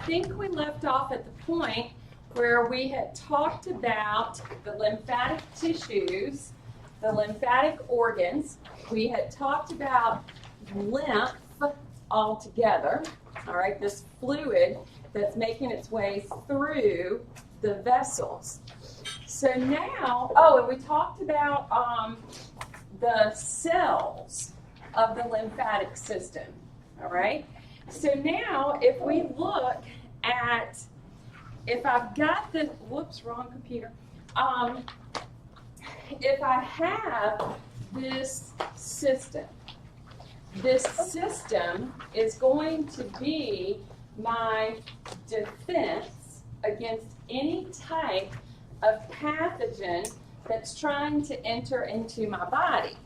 think we left off at the point where we had talked about the lymphatic tissues, the lymphatic organs. We had talked about lymph altogether, all right, this fluid that's making its way through the vessels. So now, oh, and we talked about the cells of the lymphatic system, all right? So now, if we look at, if I've got the, whoops, wrong computer. If I have this system is going to be my defense against any type of pathogen that's trying to enter into my body.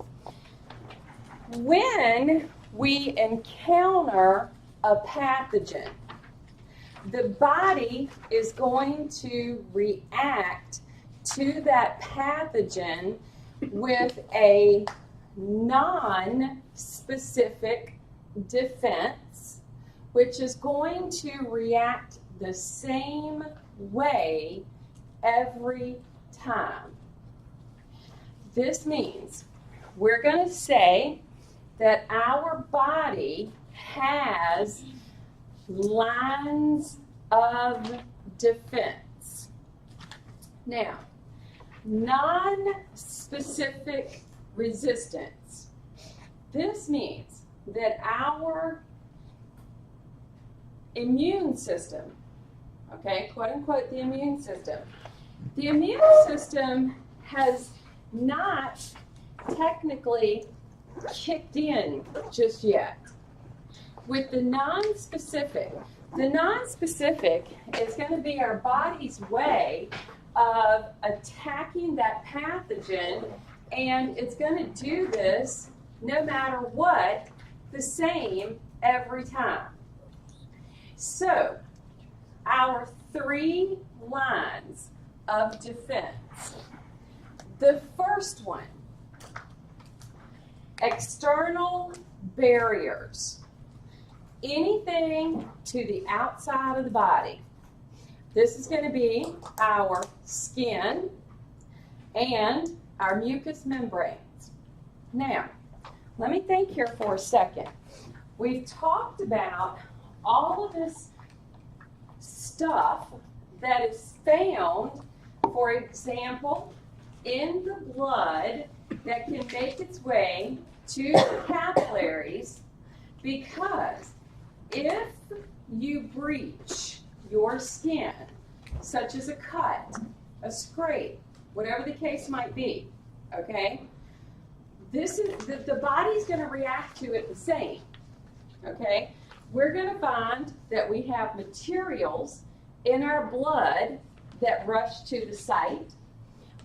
When we encounter a pathogen, the body is going to react to that pathogen with a non-specific defense, which is going to react the same way every time. This means we're going to say that our body has lines of defense. Now, non-specific resistance. This means that our immune system, okay, quote unquote, the immune system has not technically kicked in just yet. With the non-specific is going to be our body's way of attacking that pathogen, and it's going to do this no matter what, the same every time. So, our 3 lines of defense. The first one, external barriers. Anything to the outside of the body. This is going to be our skin and our mucous membranes. Now, let me think here for a second. We've talked about all of this stuff that is found, for example, in the blood that can make its way to the capillaries, because if you breach your skin, such as a cut, a scrape, whatever the case might be, okay, this is the body's going to react to it the same, okay? We're going to find that we have materials in our blood that rush to the site.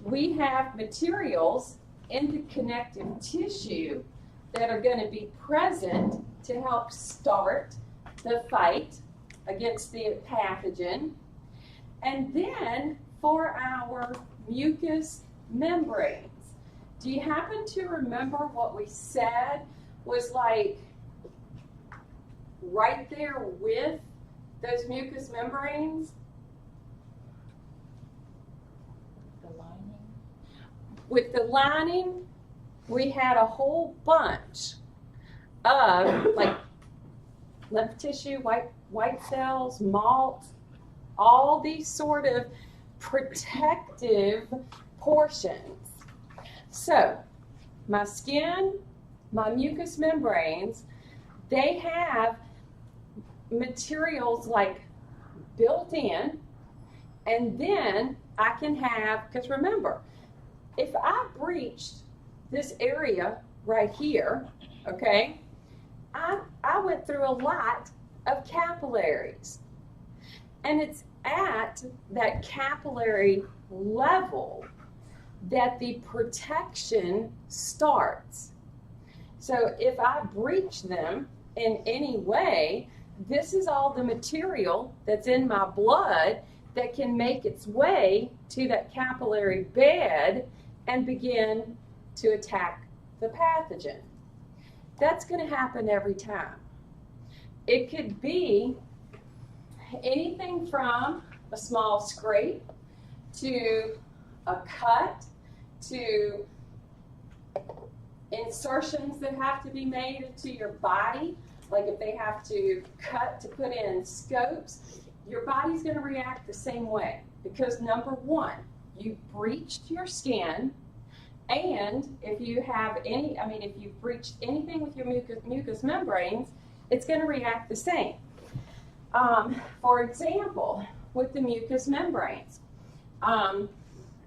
We have materials in the connective tissue that are going to be present to help start the fight against the pathogen. And then for our mucous membranes, do you happen to remember what we said was like right there with those mucous membranes? The lining. With the lining, we had a whole bunch of like lymph tissue, white cells, malt, all these sort of protective portions. So, my skin, my mucous membranes, they have materials like built in, and then I can have, because remember, if I breached this area right here, okay, I went through a lot of capillaries. And it's at that capillary level that the protection starts. So if I breach them in any way, this is all the material that's in my blood that can make its way to that capillary bed and begin to attack the pathogen. That's going to happen every time. It could be any everything from a small scrape to a cut to insertions that have to be made into your body, like if they have to cut to put in scopes, your body's going to react the same way because number one, you breached your skin, and if you have any, if you've breached anything with your mucous membranes, it's going to react the same. For example, with the mucous membranes,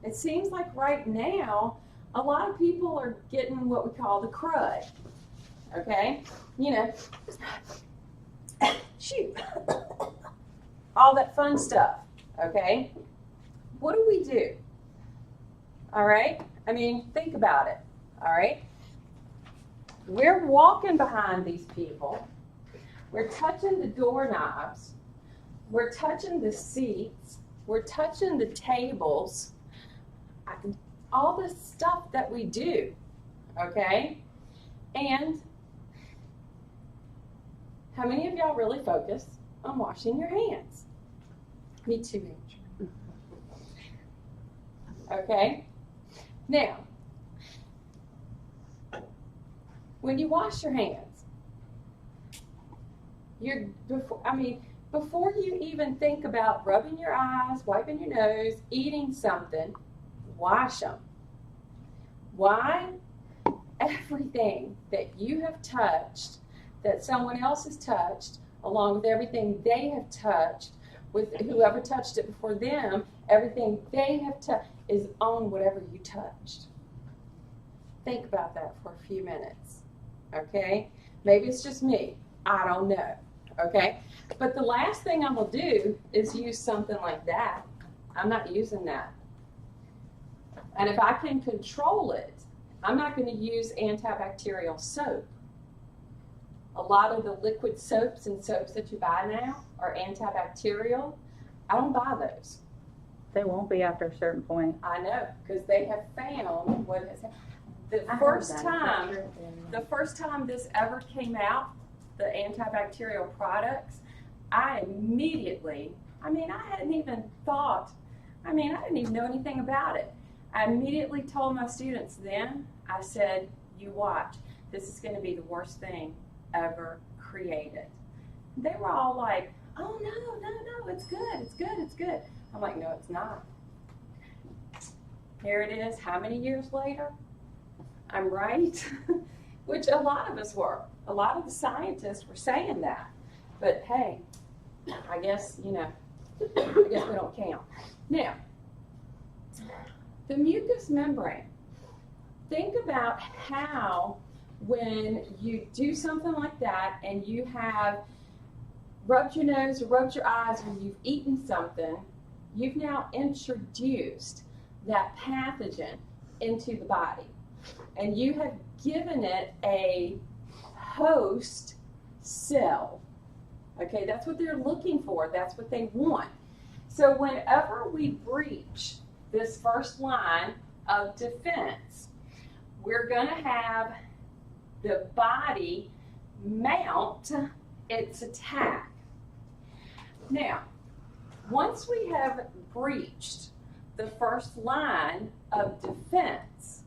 it seems like right now a lot of people are getting what we call the crud. Okay, you know, shoot, all that fun stuff. Okay, what do? All right, think about it. All right, we're walking behind these people. We're touching the doorknobs. We're touching the seats. We're touching the tables. All the stuff that we do, okay? And how many of y'all really focus on washing your hands? Me too, Andrew. Okay? Now, when you wash your hands, before you even think about rubbing your eyes, wiping your nose, eating something, wash them. Why? Everything that you have touched, that someone else has touched, along with everything they have touched, with whoever touched it before them, everything they have touched is on whatever you touched. Think about that for a few minutes, okay? Maybe it's just me. I don't know, okay? But the last thing I'm going to do is use something like that. I'm not using that. And if I can control it, I'm not going to use antibacterial soap. A lot of the liquid soaps and soaps that you buy now are antibacterial. I don't buy those. They won't be after a certain point. I know, because they have found what has happened. The first time this ever came out, the antibacterial products, I immediately, I hadn't even thought, I didn't even know anything about it. I immediately told my students then, I said, you watch, this is going to be the worst thing ever created. They were all like, oh no, it's good. I'm like, no, it's not. Here it is, how many years later? I'm right, which a lot of us were. A lot of the scientists were saying that. But hey, I guess we don't count. Now, the mucous membrane. Think about how when you do something like that and you have rubbed your nose or rubbed your eyes or you've eaten something, you've now introduced that pathogen into the body. And you have given it a host cell. Okay, that's what they're looking for. That's what they want. So whenever we breach this first line of defense, we're going to have the body mount its attack. Now, once we have breached the first line of defense,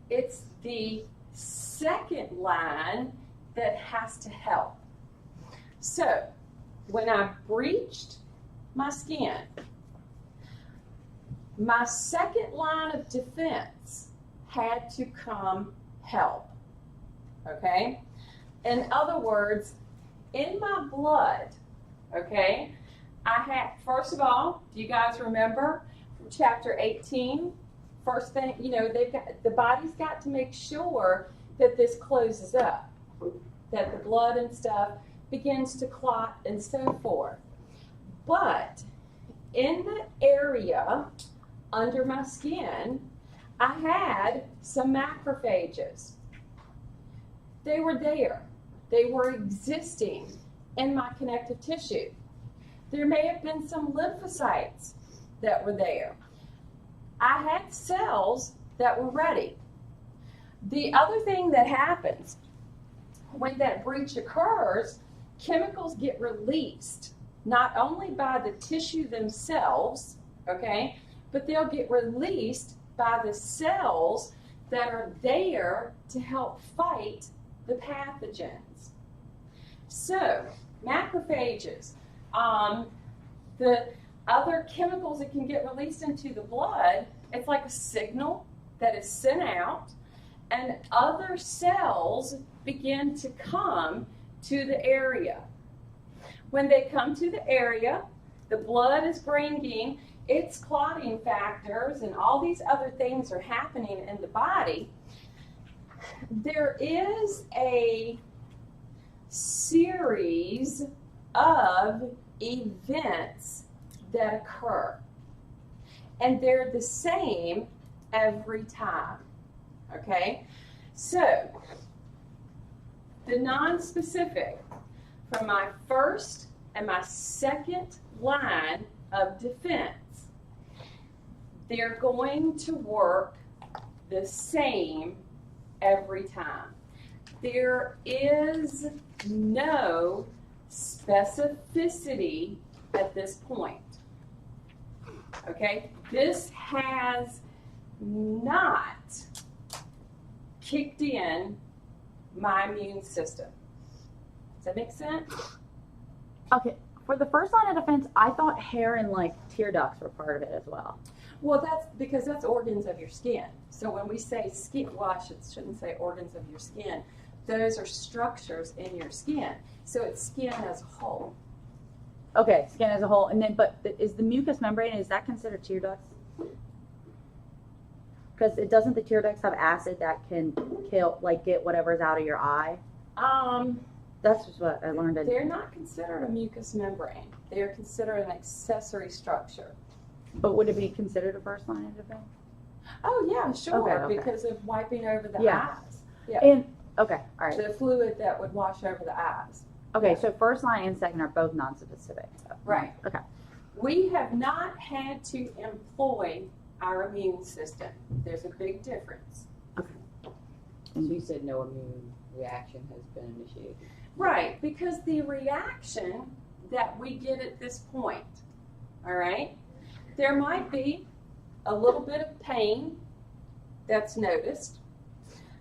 it's the second line that has to help. So, when I breached my skin, my second line of defense had to come help. Okay? In other words, in my blood, okay, I had, first of all, do you guys remember from chapter 18? First thing, the body's got to make sure that this closes up, that the blood and stuff begins to clot and so forth. But in the area under my skin, I had some macrophages. They were there. They were existing in my connective tissue. There may have been some lymphocytes that were there. I had cells that were ready. The other thing that happens when that breach occurs, chemicals get released. not only by the tissue themselves, okay, but they'll get released by the cells that are there to help fight the pathogens. So, macrophages, the other chemicals that can get released into the blood, it's like a signal that is sent out, and other cells begin to come to the area. When they come to the area, the blood is bringing its clotting factors and all these other things are happening in the body. There is a series of events that occur, and they're the same every time, okay? So, the non-specific, from my first and my second line of defense, they're going to work the same every time. There is no specificity at this point. Okay? This has not kicked in my immune system. Does that make sense? Okay, for the first line of defense, I thought hair and like tear ducts were part of it as well. Well, that's because that's organs of your skin. So when we say skin, well, I shouldn't say organs of your skin. Those are structures in your skin. So it's skin as a whole. Okay, skin as a whole, and then is the mucous membrane, is that considered tear ducts? Because it doesn't the tear ducts have acid that can kill, like get whatever's out of your eye? That's just what I learned. They're not considered a mucous membrane. They are considered an accessory structure. But would it be considered a first line of defense? Oh yeah, sure, Okay. because of wiping over the Yeah. eyes. Yeah. And okay, all right. The fluid that would wash over the eyes. Okay, so first line and second are both non-specific. Right. Okay. We have not had to employ our immune system. There's a big difference. So you said no immune reaction has been initiated. Right, because the reaction that we get at this point, all right, there might be a little bit of pain that's noticed.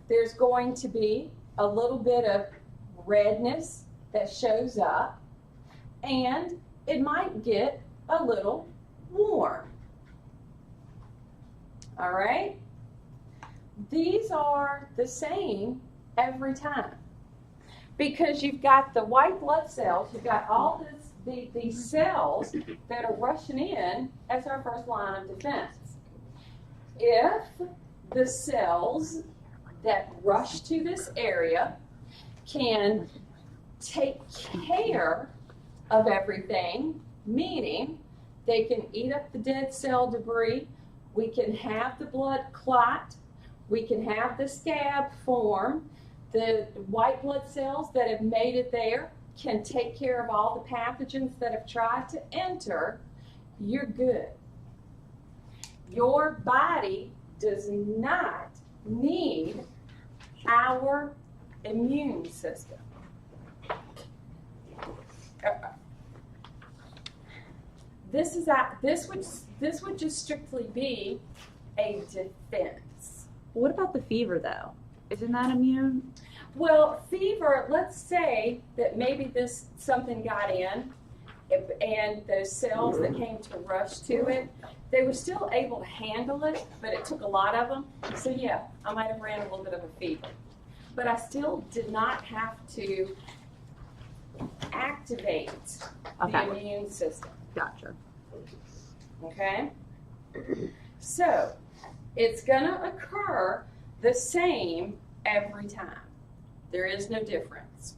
There's going to be a little bit of redness that shows up, and it might get a little warm. All right? These are the same every time, because you've got the white blood cells, you've got all these cells that are rushing in as our first line of defense. If the cells that rush to this area can take care of everything, meaning they can eat up the dead cell debris, we can have the blood clot, we can have the scab form, the white blood cells that have made it there can take care of all the pathogens that have tried to enter, you're good. Your body does not need our immune system. This would just strictly be a defense. What about the fever though? Isn't that immune? Well, fever, let's say that maybe something got in and those cells that came to rush to it, they were still able to handle it, but it took a lot of them. So yeah, I might have ran a little bit of a fever. But I still did not have to activate the immune system. Gotcha. Okay? So, it's going to occur the same every time. There is no difference.